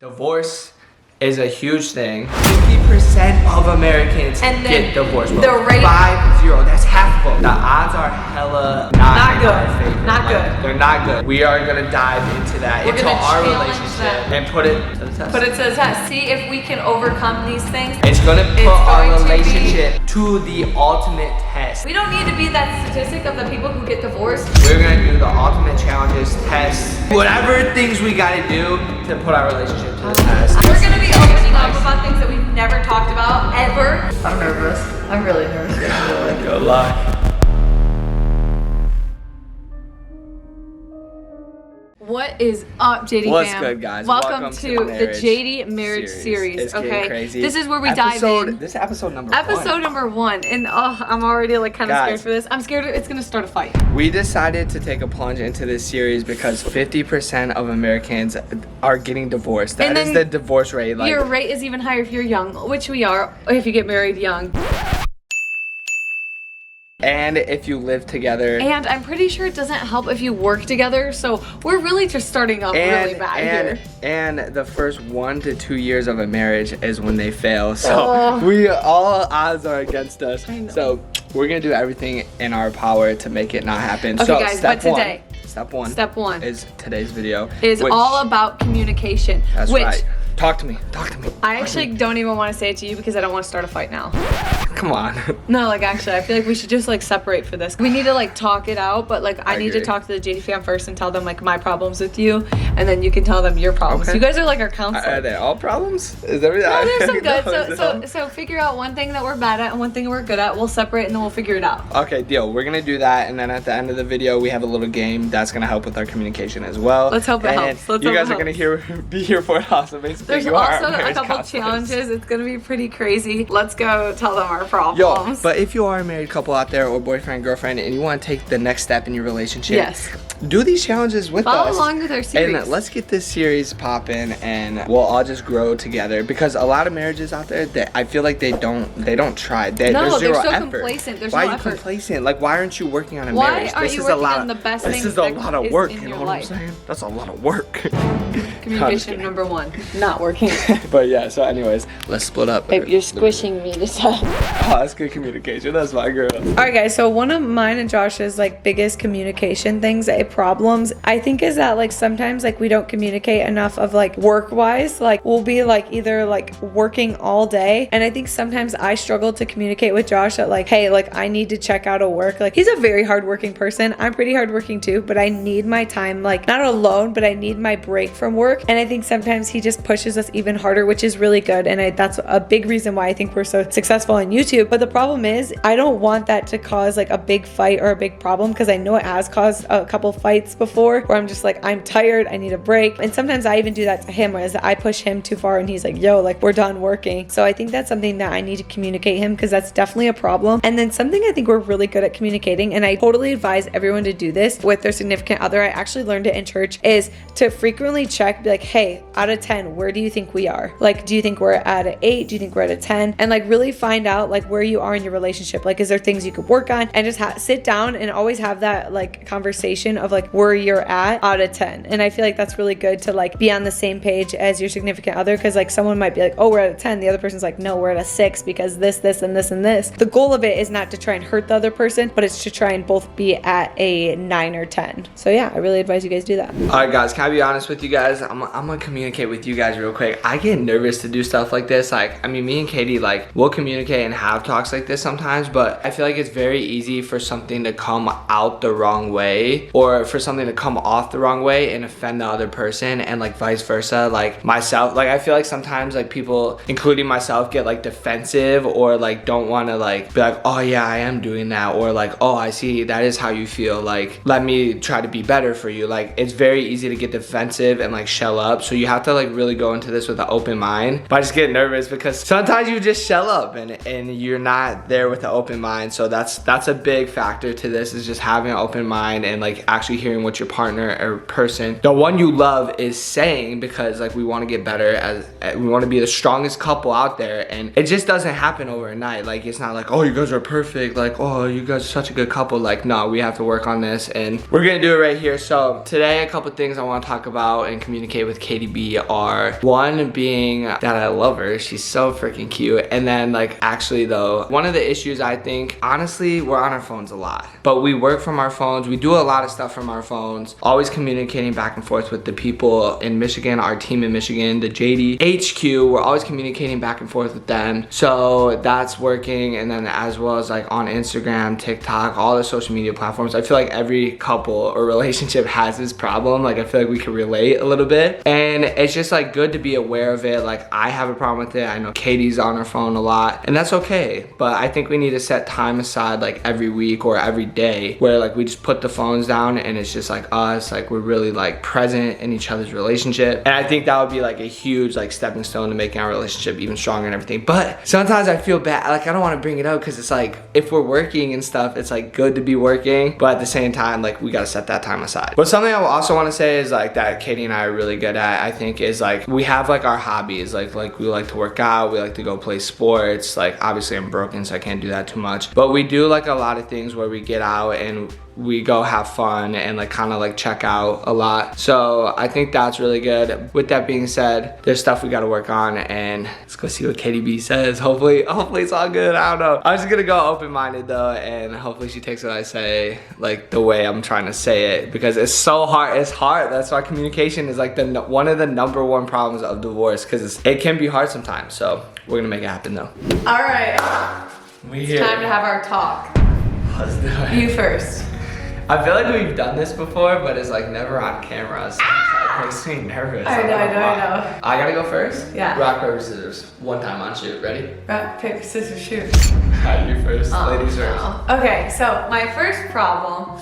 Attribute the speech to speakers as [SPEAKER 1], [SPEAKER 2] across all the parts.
[SPEAKER 1] Divorce is a huge thing. 50% of Americans get divorced.
[SPEAKER 2] The rate
[SPEAKER 1] 5-0. That's half of them. The odds are hella not in our favor.
[SPEAKER 2] Not good.
[SPEAKER 1] They're not good. We are gonna dive into that, into our relationship, and put it to the test.
[SPEAKER 2] Put it to the test. See if we can overcome these things.
[SPEAKER 1] It's gonna put our relationship to the ultimate test.
[SPEAKER 2] We don't need to be that statistic of the people who get divorced.
[SPEAKER 1] We're gonna do the ultimate challenges, tests, whatever things we gotta do to put our relationship to the test.
[SPEAKER 2] We're gonna be opening up about things that we've never talked about ever. I'm nervous. I'm really nervous.
[SPEAKER 1] Good luck.
[SPEAKER 2] What is up, Jatie
[SPEAKER 1] What's
[SPEAKER 2] fam?
[SPEAKER 1] good, guys?
[SPEAKER 2] Welcome to the Jatie marriage series.
[SPEAKER 1] It's
[SPEAKER 2] okay,
[SPEAKER 1] crazy.
[SPEAKER 2] This is where we dive in.
[SPEAKER 1] This is episode number
[SPEAKER 2] one, and I'm already like kind of
[SPEAKER 1] Guys,
[SPEAKER 2] scared for this. I'm scared it's gonna start a fight.
[SPEAKER 1] We decided to take a plunge into this series because 50% of Americans are getting divorced. That is the divorce rate. Like,
[SPEAKER 2] your rate is even higher if you're young, which we are. If you get married young.
[SPEAKER 1] and if you live together.
[SPEAKER 2] And I'm pretty sure it doesn't help if you work together. So we're really just starting up really bad here.
[SPEAKER 1] And the first 1 to 2 years of a marriage is when they fail. So we all odds are against us. So we're gonna do everything in our power to make it not happen.
[SPEAKER 2] Okay,
[SPEAKER 1] so
[SPEAKER 2] guys, but today,
[SPEAKER 1] step one
[SPEAKER 2] is
[SPEAKER 1] today's video.
[SPEAKER 2] Is all about communication.
[SPEAKER 1] That's right. Talk to me.
[SPEAKER 2] I actually don't even want to say it to you because I don't want to start a fight now.
[SPEAKER 1] Come on.
[SPEAKER 2] No, like actually, I feel like we should just like separate for this. We need to like talk it out, but like I need to talk to the Jatie fam first and tell them like my problems with you, and then you can tell them your problems. Okay. You guys are like our counselor.
[SPEAKER 1] Are they all problems? Is everything?
[SPEAKER 2] No, there's some good. So figure out one thing that we're bad at and one thing we're good at. We'll separate and then we'll figure it out.
[SPEAKER 1] Okay, deal. We're gonna do that, and then at the end of the video, we have a little game that's gonna help with our communication as well.
[SPEAKER 2] Let's hope it helps.
[SPEAKER 1] You guys are gonna be here for it also. Basically,
[SPEAKER 2] there's also a couple challenges. It's gonna be pretty crazy. Let's go tell them our problems.
[SPEAKER 1] Yo, but if you are a married couple out there, or boyfriend, girlfriend, and you want to take the next step in your relationship,
[SPEAKER 2] yes,
[SPEAKER 1] do these challenges with us.
[SPEAKER 2] Follow along with our series.
[SPEAKER 1] And let's get this series popping, and we'll all just grow together. Because a lot of marriages out there, that I feel like they don't try. There's zero
[SPEAKER 2] so
[SPEAKER 1] effort.
[SPEAKER 2] Complacent. There's
[SPEAKER 1] why
[SPEAKER 2] no
[SPEAKER 1] are you
[SPEAKER 2] effort.
[SPEAKER 1] complacent? Like, why aren't you working on a
[SPEAKER 2] why
[SPEAKER 1] marriage?
[SPEAKER 2] Aren't you working on the best
[SPEAKER 1] this is a lot of work. You know what I'm saying? That's a lot of work.
[SPEAKER 2] Communication number one, not working.
[SPEAKER 1] But yeah. So, anyways, let's split up.
[SPEAKER 2] Babe, you're squishing me to death.
[SPEAKER 1] Oh, that's good communication. That's my girl.
[SPEAKER 2] Alright guys, so one of mine and Josh's like biggest communication things, problems, I think is that like sometimes like we don't communicate enough of like work wise. Like we'll be like either like working all day, and I think sometimes I struggle to communicate with Josh that like, hey, like I need to check out of work. Like he's a very hardworking person. I'm pretty hardworking too, but I need my time, like not alone, but I need my break from work. And I think sometimes he just pushes us even harder, which is really good. And that's a big reason why I think we're so successful on YouTube. But the problem is I don't want that to cause like a big fight or a big problem, because I know it has caused a couple fights before where I'm just like, I'm tired, I need a break. And sometimes I even do that to him, whereas I push him too far and he's like, yo, like we're done working. So I think that's something that I need to communicate him, because that's definitely a problem. And then something I think we're really good at communicating, and I totally advise everyone to do this with their significant other. I actually learned it in church, is to frequently check, be like, hey, out of 10, where do you think we are? Like, do you think we're at an 8? Do you think we're at a 10? And like really find out like where you are in your relationship. Like, is there things you could work on? And just sit down and always have that like conversation of like where you're at out of 10. And I feel like that's really good to like be on the same page as your significant other, because like someone might be like, oh, we're at a 10. The other person's like, no, we're at a 6 because this, and this, and this. The goal of it is not to try and hurt the other person, but it's to try and both be at a 9 or 10. So yeah, I really advise you guys do that.
[SPEAKER 1] All right, guys, can I be honest with you guys? I'm gonna communicate with you guys real quick. I get nervous to do stuff like this. Like, I mean, me and Katie, like, we'll communicate and have talks like this sometimes, but I feel like it's very easy for something to come out the wrong way, or for something to come off the wrong way and offend the other person, and like vice versa. Like myself, like I feel like sometimes like people, including myself, get like defensive, or like don't want to like be like, oh yeah, I am doing that, or like, oh, I see that is how you feel, like let me try to be better for you. Like it's very easy to get defensive and like shell up, so you have to like really go into this with an open mind. But I just get nervous because sometimes you just shell up and you're not there with an open mind. So that's a big factor to this, is just having an open mind and like actually actually hearing what your partner or person, the one you love, is saying, because like we want to get better, as we want to be the strongest couple out there, and it just doesn't happen overnight. Like it's not like, oh, you guys are perfect, like, oh, you guys are such a good couple. Like, no, we have to work on this, and we're gonna do it right here. So today, a couple things I want to talk about and communicate with Katie B are, one being that I love her, she's so freaking cute, and then like actually though, one of the issues, I think honestly, we're on our phones a lot, but we work from our phones, we do a lot of stuff from our phones, always communicating back and forth with the people in Michigan, our team in Michigan, the Jatie HQ, we're always communicating back and forth with them, so that's working. And then as well as like on Instagram, TikTok, all the social media platforms, I feel like every couple or relationship has this problem. Like I feel like we can relate a little bit, and it's just like good to be aware of it. Like I have a problem with it, I know Katie's on her phone a lot, and that's okay, but I think we need to set time aside like every week or every day where like we just put the phones down and it's just like us, like we're really like present in each other's relationship. And I think that would be like a huge like stepping stone to making our relationship even stronger and everything. But sometimes I feel bad, like I don't want to bring it up because it's like if we're working and stuff, it's like good to be working, but at the same time like we got to set that time aside. But something I also want to say is like that Katie and I are really good at, I think, is like we have like our hobbies, like we like to work out, we like to go play sports. Like obviously I'm broken, so I can't do that too much, but we do like a lot of things where we get out and we go have fun and like kind of like check out a lot. So I think that's really good. With that being said, there's stuff we got to work on, and let's go see what Katie B says. Hopefully it's all good. I don't know, I'm just gonna go open-minded though, and hopefully she takes what I say like the way I'm trying to say it, because it's so hard. It's hard. That's why communication is like one of the #1 problems of divorce, because it can be hard sometimes. So we're gonna make it happen though.
[SPEAKER 2] All right,
[SPEAKER 1] It's
[SPEAKER 2] time to have our talk.
[SPEAKER 1] Let's do it.
[SPEAKER 2] You first.
[SPEAKER 1] I feel like we've done this before, but it's like never on camera, so it makes me nervous.
[SPEAKER 2] I know.
[SPEAKER 1] I gotta go first?
[SPEAKER 2] Yeah.
[SPEAKER 1] Rock, paper, scissors. One time on shoot. Ready?
[SPEAKER 2] Rock, paper, scissors, shoot.
[SPEAKER 1] You first. Ladies first.
[SPEAKER 2] No. Okay, so my first problem,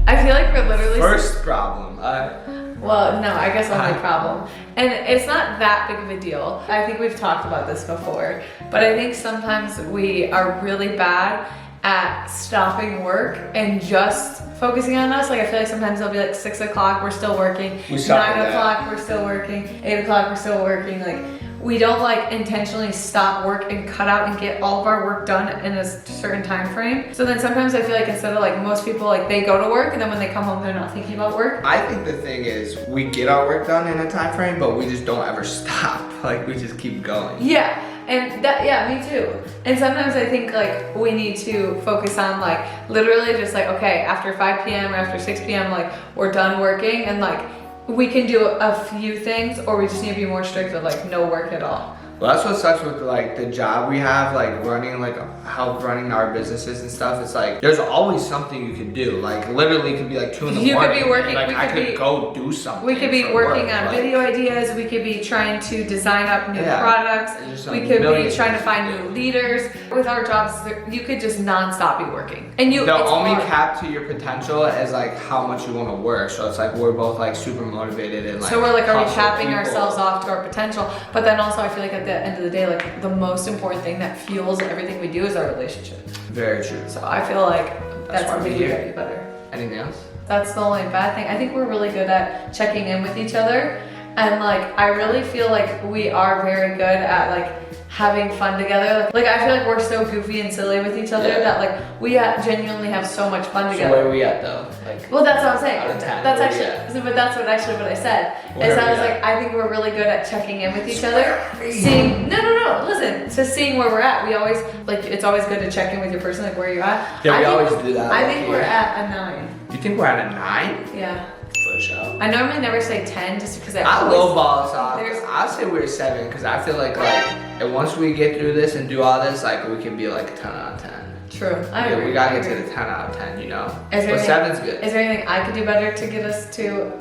[SPEAKER 2] I feel like we're literally...
[SPEAKER 1] First problem.
[SPEAKER 2] Well, no, I guess only problem. And it's not that big of a deal. I think we've talked about this before, but I think sometimes we are really bad at stopping work and just focusing on us. Like I feel like sometimes it'll be like 6 o'clock, we're still working. 9 o'clock, we're still working. 8 o'clock, we're still working. Like we don't like intentionally stop work and cut out and get all of our work done in a certain time frame. So then sometimes I feel like instead of like most people, like they go to work and then when they come home, they're not thinking about work.
[SPEAKER 1] I think the thing is we get our work done in a time frame, but we just don't ever stop. Like we just keep going.
[SPEAKER 2] Yeah. And that, yeah, me too. And sometimes I think like we need to focus on like literally just like, okay, after 5 p.m. or after 6 p.m. like we're done working, and like we can do a few things, or we just need to be more strict with like no work at all.
[SPEAKER 1] Well, that's what sucks with like the job we have, like running running our businesses and stuff. It's like there's always something you could do. Like literally, it could be like 2 in the morning.
[SPEAKER 2] You could be working.
[SPEAKER 1] Like I could go do something.
[SPEAKER 2] We could be working on video ideas. We could be trying to design up new products. We could be trying to find new leaders. With our jobs, you could just nonstop be working. And
[SPEAKER 1] the only cap to your potential is like how much you want to work. So it's like we're both like super motivated and like.
[SPEAKER 2] So we're like, are we capping ourselves off to our potential? But then also, I feel like at the end of the day, like the most important thing that fuels everything we do is our relationship.
[SPEAKER 1] Very true.
[SPEAKER 2] So I feel like that's what we do to be better.
[SPEAKER 1] Anything else?
[SPEAKER 2] That's the only bad thing. I think we're really good at checking in with each other, and like I really feel like we are very good at like having fun together. Like I feel like we're so goofy and silly with each other that like we genuinely have so much fun together.
[SPEAKER 1] So where are we at though? Like,
[SPEAKER 2] well, that's what I'm saying.
[SPEAKER 1] Out of 10,
[SPEAKER 2] that's actually, but that's what I said. Is I was like, I think we're really good at checking in with each other, seeing. No. Listen, just seeing where we're at. We always like. It's always good to check in with your person, like where you're at.
[SPEAKER 1] Yeah, we always do that.
[SPEAKER 2] I think we're at a 9.
[SPEAKER 1] You think we're at a 9?
[SPEAKER 2] Yeah.
[SPEAKER 1] For sure.
[SPEAKER 2] I normally never say 10 just because
[SPEAKER 1] I lowball us off. I'll say we're 7 because I feel like and once we get through this and do all this, like we can be like a 10 out of 10.
[SPEAKER 2] True.
[SPEAKER 1] We gotta get to the 10 out of 10, you know? But 7's good.
[SPEAKER 2] Is there anything I could do better to get us to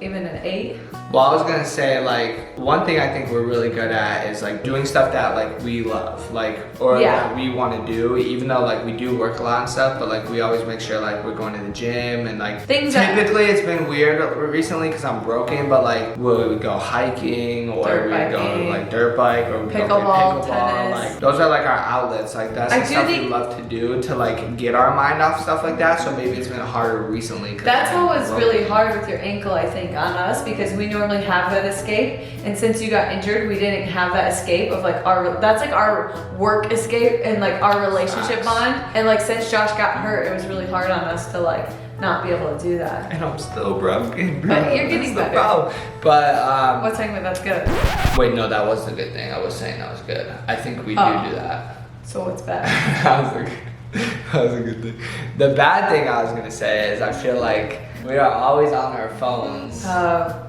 [SPEAKER 2] even an 8?
[SPEAKER 1] Well, I was gonna say, like, one thing I think we're really good at is like doing stuff that like we love, like, or that we want to do, even though like we do work a lot and stuff, but like we always make sure like we're going to the gym and like things. Typically it's been weird recently because I'm broken, but like we would go hiking or we go like dirt bike or we
[SPEAKER 2] pickleball, tennis.
[SPEAKER 1] Like those are like our outlets. Like that's the stuff we love to do to like get our mind off stuff like that. So maybe it's been harder recently.
[SPEAKER 2] That's what was really hard with your ankle, I think, on us, because we normally have that escape, and since you got injured, we didn't have that escape of like that's like our work escape and like our relationship bond. And like since Josh got hurt, it was really hard on us to like not be able to do that.
[SPEAKER 1] And I'm still broken, bro.
[SPEAKER 2] But you're getting better.
[SPEAKER 1] But
[SPEAKER 2] what's saying that that's good?
[SPEAKER 1] Wait, no, that wasn't a good thing. I was saying that was good. I think we do that.
[SPEAKER 2] So what's bad?
[SPEAKER 1] That was a good thing. The bad thing I was gonna say is I feel like we are always on our phones.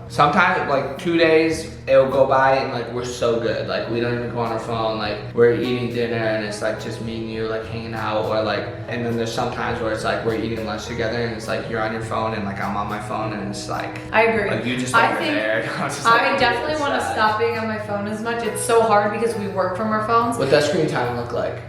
[SPEAKER 1] Sometimes like 2 days it'll go by and like we're so good, like we don't even go on our phone, like we're eating dinner and it's like just me and you like hanging out, or like, and then there's some times where it's like we're eating lunch together and it's like you're on your phone and like I'm on my phone and it's like
[SPEAKER 2] I agree.
[SPEAKER 1] Like you just over there.
[SPEAKER 2] I definitely want to stop being on my phone as much. It's so hard because we work from our phones.
[SPEAKER 1] What's that screen time look like?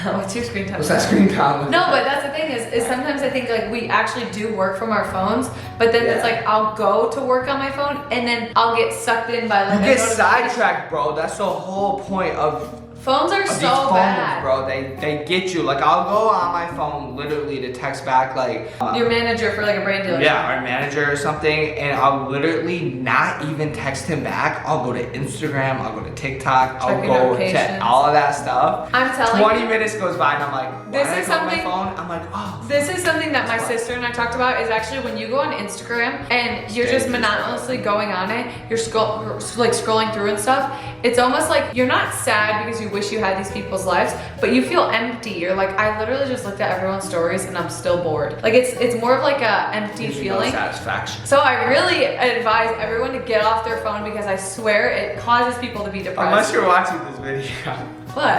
[SPEAKER 2] What's your screen time?
[SPEAKER 1] What's that screen time look like?
[SPEAKER 2] No, but that's the thing is sometimes I think like we actually do work from our phones, but then it's like I'll go to work on my phone and then I'll get sucked in by like
[SPEAKER 1] you get sidetracked, bro. That's the whole point of
[SPEAKER 2] phones are so bad,
[SPEAKER 1] bro. They get you. Like I'll go on my phone literally to text back like
[SPEAKER 2] your manager for like a brand deal.
[SPEAKER 1] Yeah, our manager or something, and I'll literally not even text him back. I'll go to Instagram. I'll go to TikTok. I'll go to all of that stuff.
[SPEAKER 2] I'm telling you,
[SPEAKER 1] 20 minutes goes by and I'm like,
[SPEAKER 2] this is something.
[SPEAKER 1] My phone? I'm like, oh.
[SPEAKER 2] This is something that my sister and I talked about. Is actually when you go on Instagram and you're just monotonously going on it, you're scrolling through and stuff. It's almost like you're not sad because you wish you had these people's lives, but you feel empty. You're like, I literally just looked at everyone's stories and I'm still bored. Like it's more of like a empty feeling.
[SPEAKER 1] No satisfaction.
[SPEAKER 2] So I really advise everyone to get off their phone because I swear it causes people to be depressed.
[SPEAKER 1] Unless you're watching this video.
[SPEAKER 2] What?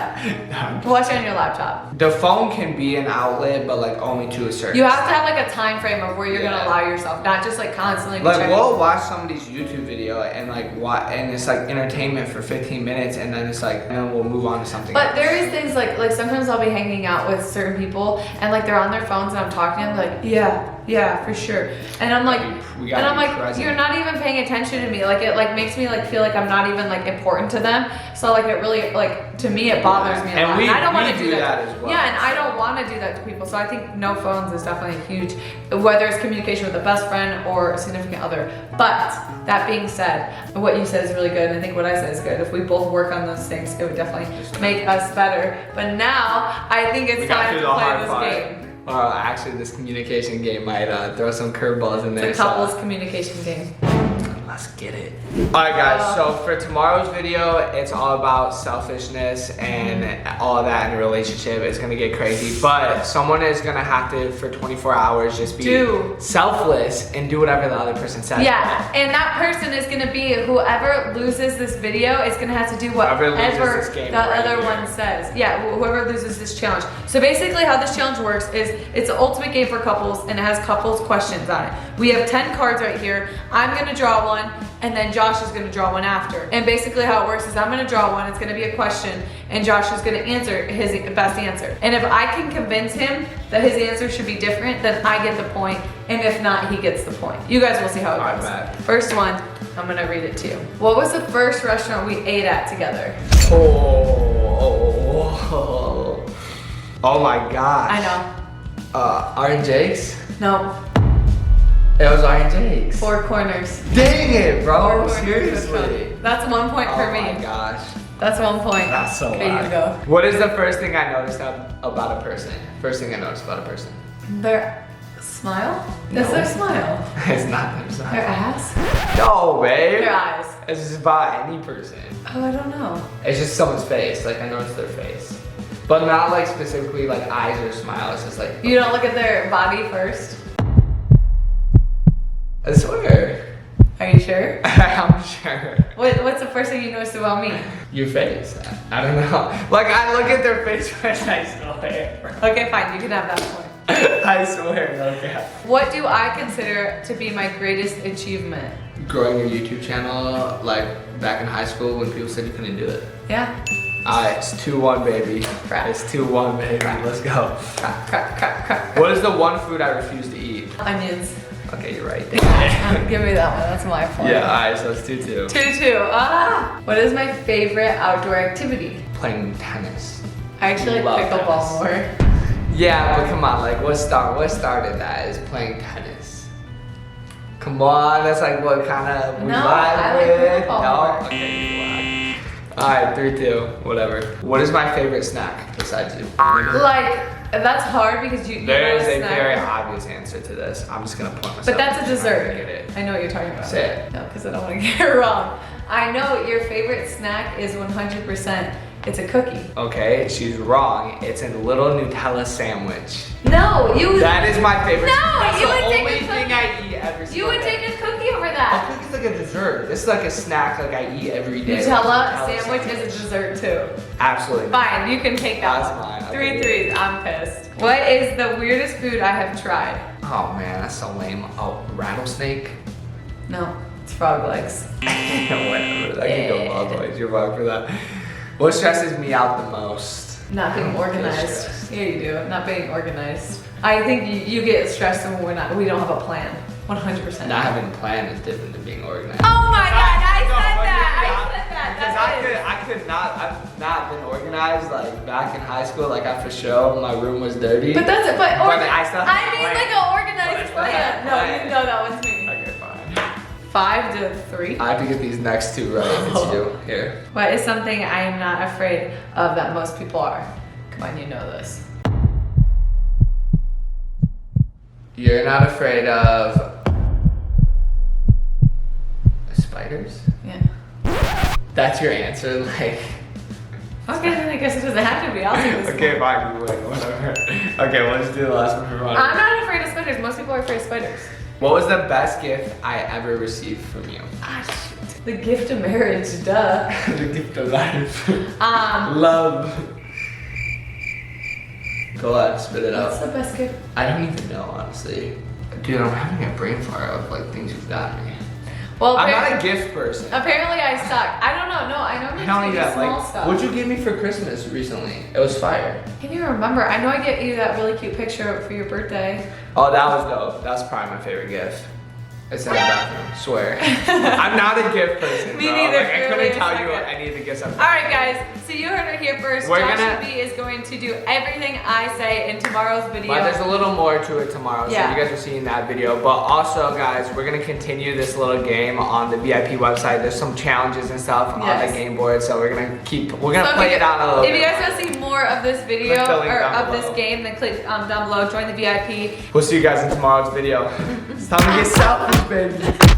[SPEAKER 2] Watch it on your laptop.
[SPEAKER 1] The phone can be an outlet, but like only to a certain
[SPEAKER 2] You have to have like a time frame of where you're gonna allow yourself, not just like constantly.
[SPEAKER 1] Like we'll watch somebody's YouTube video and like and it's like entertainment for 15 minutes and then it's like, and then we'll move on to something else.
[SPEAKER 2] There is things like sometimes I'll be hanging out with certain people and like they're on their phones and I'm talking to them like, yeah, for sure. And I'm like, you're not even paying attention to me. Like it like makes me like feel like I'm not even like important to them. So like it really like to me it bothers me a lot.
[SPEAKER 1] And
[SPEAKER 2] I don't want to
[SPEAKER 1] do that as well.
[SPEAKER 2] Yeah, and I don't want to do that to people. So I think no phones is definitely huge, whether it's communication with a best friend or a significant other. But that being said, what you said is really good, and I think what I said is good. If we both work on those things, it would definitely make us better. But now I think it's time to play this game.
[SPEAKER 1] Actually, this communication game might throw some curveballs in there.
[SPEAKER 2] It's a couples communication game.
[SPEAKER 1] Let's get it. Alright guys, so for tomorrow's video, it's all about selfishness and all of that in a relationship. It's gonna get crazy, but someone is gonna have to, for 24 hours, just be selfless and do whatever the other person says.
[SPEAKER 2] Yeah, and that person is gonna be whoever loses this video is gonna have to do whatever the other one says. Yeah, whoever loses this challenge. So basically how this challenge works is it's an ultimate game for couples and it has couples questions on it. We have 10 cards right here. I'm gonna draw one and then Josh is gonna draw one after. And basically how it works is I'm gonna draw one, it's gonna be a question, and Josh is gonna answer his best answer. And if I can convince him that his answer should be different, then I get the point, and if not, he gets the point. You guys will see how it goes. First one, I'm gonna read it to you. What was the first restaurant we ate at together?
[SPEAKER 1] Oh my gosh.
[SPEAKER 2] I know.
[SPEAKER 1] R&J Jake's?
[SPEAKER 2] No.
[SPEAKER 1] It was R&J Jake's.
[SPEAKER 2] Four Corners.
[SPEAKER 1] Dang it, bro.
[SPEAKER 2] 4 Corners.
[SPEAKER 1] Seriously.
[SPEAKER 2] That's 1 point for me.
[SPEAKER 1] Oh my gosh.
[SPEAKER 2] That's 1 point.
[SPEAKER 1] That's so
[SPEAKER 2] okay,
[SPEAKER 1] loud.
[SPEAKER 2] You go.
[SPEAKER 1] What is the first thing I noticed about a person? First thing I noticed about a person.
[SPEAKER 2] Their smile?
[SPEAKER 1] No.
[SPEAKER 2] That's their smile.
[SPEAKER 1] It's not their smile.
[SPEAKER 2] Their ass?
[SPEAKER 1] No, babe.
[SPEAKER 2] Their eyes.
[SPEAKER 1] It's just about any person.
[SPEAKER 2] Oh, I don't know.
[SPEAKER 1] It's just someone's face. Like I noticed their face. But not like specifically like eyes or smile. It's just like.
[SPEAKER 2] You don't look at their body first?
[SPEAKER 1] I swear.
[SPEAKER 2] Are you sure?
[SPEAKER 1] I'm sure.
[SPEAKER 2] What's the first thing you noticed about me?
[SPEAKER 1] Your face. I don't know. Like I look at their face first, I swear.
[SPEAKER 2] Okay, fine. You can have that point.
[SPEAKER 1] I swear. Okay.
[SPEAKER 2] What do I consider to be my greatest achievement?
[SPEAKER 1] growing your YouTube channel like back in high school when people said you couldn't do it?
[SPEAKER 2] Yeah.
[SPEAKER 1] Alright, it's 2-1, baby.
[SPEAKER 2] Crap.
[SPEAKER 1] It's 2-1, baby.
[SPEAKER 2] Crap.
[SPEAKER 1] Let's go.
[SPEAKER 2] Crap.
[SPEAKER 1] What is the one food I refuse to eat?
[SPEAKER 2] Onions.
[SPEAKER 1] Okay, you're right.
[SPEAKER 2] Give me that one. That's my point.
[SPEAKER 1] Yeah, alright, so it's 2-2.
[SPEAKER 2] 2-2. Ah. What is my favorite outdoor activity?
[SPEAKER 1] Playing tennis.
[SPEAKER 2] I actually
[SPEAKER 1] Love
[SPEAKER 2] like pickleball
[SPEAKER 1] tennis.
[SPEAKER 2] more.
[SPEAKER 1] Yeah, but come on, like what started that is playing tennis. Come on, that's like what kind of we
[SPEAKER 2] No,
[SPEAKER 1] vibe
[SPEAKER 2] I like
[SPEAKER 1] with.
[SPEAKER 2] pickleball
[SPEAKER 1] No,
[SPEAKER 2] more.
[SPEAKER 1] okay, alright, 3-2, whatever. What is my favorite snack besides you?
[SPEAKER 2] Like, that's hard because you
[SPEAKER 1] There
[SPEAKER 2] know
[SPEAKER 1] is a
[SPEAKER 2] snack.
[SPEAKER 1] very obvious answer to this. I'm just gonna point myself.
[SPEAKER 2] But that's a
[SPEAKER 1] I'm
[SPEAKER 2] dessert.
[SPEAKER 1] gonna get it.
[SPEAKER 2] I know what you're talking about.
[SPEAKER 1] Say it.
[SPEAKER 2] No, because I don't want to get it wrong. I know your favorite snack is 100%. It's a cookie.
[SPEAKER 1] Okay, she's wrong. It's a little Nutella sandwich.
[SPEAKER 2] No, you would.
[SPEAKER 1] That is my favorite.
[SPEAKER 2] No,
[SPEAKER 1] That's
[SPEAKER 2] you
[SPEAKER 1] the
[SPEAKER 2] would take
[SPEAKER 1] only
[SPEAKER 2] a cookie.
[SPEAKER 1] thing I eat every
[SPEAKER 2] You
[SPEAKER 1] single
[SPEAKER 2] would
[SPEAKER 1] day.
[SPEAKER 2] take a cookie over
[SPEAKER 1] A
[SPEAKER 2] that.
[SPEAKER 1] cookie's like a dessert. This is like a snack like I eat every day.
[SPEAKER 2] Nutella sandwich is a dessert too.
[SPEAKER 1] Absolutely. not.
[SPEAKER 2] Fine, you can take that.
[SPEAKER 1] That's
[SPEAKER 2] one.
[SPEAKER 1] mine.
[SPEAKER 2] 3
[SPEAKER 1] Okay.
[SPEAKER 2] threes. I'm pissed. What is the weirdest food I have tried?
[SPEAKER 1] Oh man, that's so lame. Oh, rattlesnake?
[SPEAKER 2] No, it's frog legs.
[SPEAKER 1] Whatever. That can go both ways. You're wrong for that. What stresses me out the most?
[SPEAKER 2] Not being
[SPEAKER 1] I don't feel
[SPEAKER 2] organized.
[SPEAKER 1] stressed.
[SPEAKER 2] Yeah, you do. Not being organized. I think you get stressed when we don't have a plan. 100%.
[SPEAKER 1] Not having a plan is different than being organized.
[SPEAKER 2] Oh my god, I
[SPEAKER 1] No,
[SPEAKER 2] said
[SPEAKER 1] but
[SPEAKER 2] that.
[SPEAKER 1] yeah,
[SPEAKER 2] I said that.
[SPEAKER 1] Because
[SPEAKER 2] That is.
[SPEAKER 1] I've not been organized like back in high school. Like after show, my room was dirty.
[SPEAKER 2] But that's it. But
[SPEAKER 1] I still have
[SPEAKER 2] I
[SPEAKER 1] a
[SPEAKER 2] mean
[SPEAKER 1] plan.
[SPEAKER 2] like an organized
[SPEAKER 1] But I still have
[SPEAKER 2] plan.
[SPEAKER 1] a
[SPEAKER 2] No,
[SPEAKER 1] plan.
[SPEAKER 2] you know that one's me.
[SPEAKER 1] Okay, fine.
[SPEAKER 2] 5 to 3.
[SPEAKER 1] I have to get these next two right. It's you. Here.
[SPEAKER 2] What is something I am not afraid of that most people are? Come on, you know this.
[SPEAKER 1] You're not afraid of spiders?
[SPEAKER 2] Yeah.
[SPEAKER 1] That's your answer, like.
[SPEAKER 2] Okay, then I guess it doesn't have to be. I'll take this.
[SPEAKER 1] Okay, fine, you win, whatever. Okay, well, let's do the last one.
[SPEAKER 2] I'm not afraid of spiders. Most people are afraid of spiders.
[SPEAKER 1] What was the best gift I ever received from you?
[SPEAKER 2] Ah, shoot. The gift of marriage, duh.
[SPEAKER 1] The gift of life.
[SPEAKER 2] Um,
[SPEAKER 1] Love. Go ahead, spit it
[SPEAKER 2] what's
[SPEAKER 1] out.
[SPEAKER 2] the best gift?
[SPEAKER 1] I don't even know, honestly. Dude, I'm having a brain fart of like things you've gotten me.
[SPEAKER 2] Well,
[SPEAKER 1] I'm not a gift person.
[SPEAKER 2] apparently I suck. I don't know. No, I know
[SPEAKER 1] I don't
[SPEAKER 2] you
[SPEAKER 1] even
[SPEAKER 2] small
[SPEAKER 1] like.
[SPEAKER 2] stuff.
[SPEAKER 1] What'd you give me for Christmas recently? It was fire.
[SPEAKER 2] Can you remember? I know I get you that really cute picture for your birthday.
[SPEAKER 1] Oh, that was dope. That's probably my favorite gift. It's in the bathroom. Swear. I'm not a gift person.
[SPEAKER 2] Me
[SPEAKER 1] bro.
[SPEAKER 2] neither,
[SPEAKER 1] Like, I
[SPEAKER 2] really,
[SPEAKER 1] couldn't
[SPEAKER 2] a
[SPEAKER 1] tell you
[SPEAKER 2] second.
[SPEAKER 1] any of the gifts I've
[SPEAKER 2] All right, guys. So you heard it here first.
[SPEAKER 1] We're
[SPEAKER 2] Josh
[SPEAKER 1] gonna-
[SPEAKER 2] B is going to do everything I say in tomorrow's video.
[SPEAKER 1] But there's a little more to it tomorrow,
[SPEAKER 2] Yeah.
[SPEAKER 1] so you guys will see in that video. But also, guys, we're gonna continue this little game on the VIP website. There's some challenges and stuff on
[SPEAKER 2] Yes.
[SPEAKER 1] the game board, so we're gonna
[SPEAKER 2] So
[SPEAKER 1] play it out a little
[SPEAKER 2] If
[SPEAKER 1] bit.
[SPEAKER 2] you guys want to see more of this video
[SPEAKER 1] Click the link
[SPEAKER 2] or
[SPEAKER 1] down
[SPEAKER 2] of this
[SPEAKER 1] below.
[SPEAKER 2] game, then click down below. Join the VIP.
[SPEAKER 1] We'll see you guys in tomorrow's video. It's time to get selfish, baby.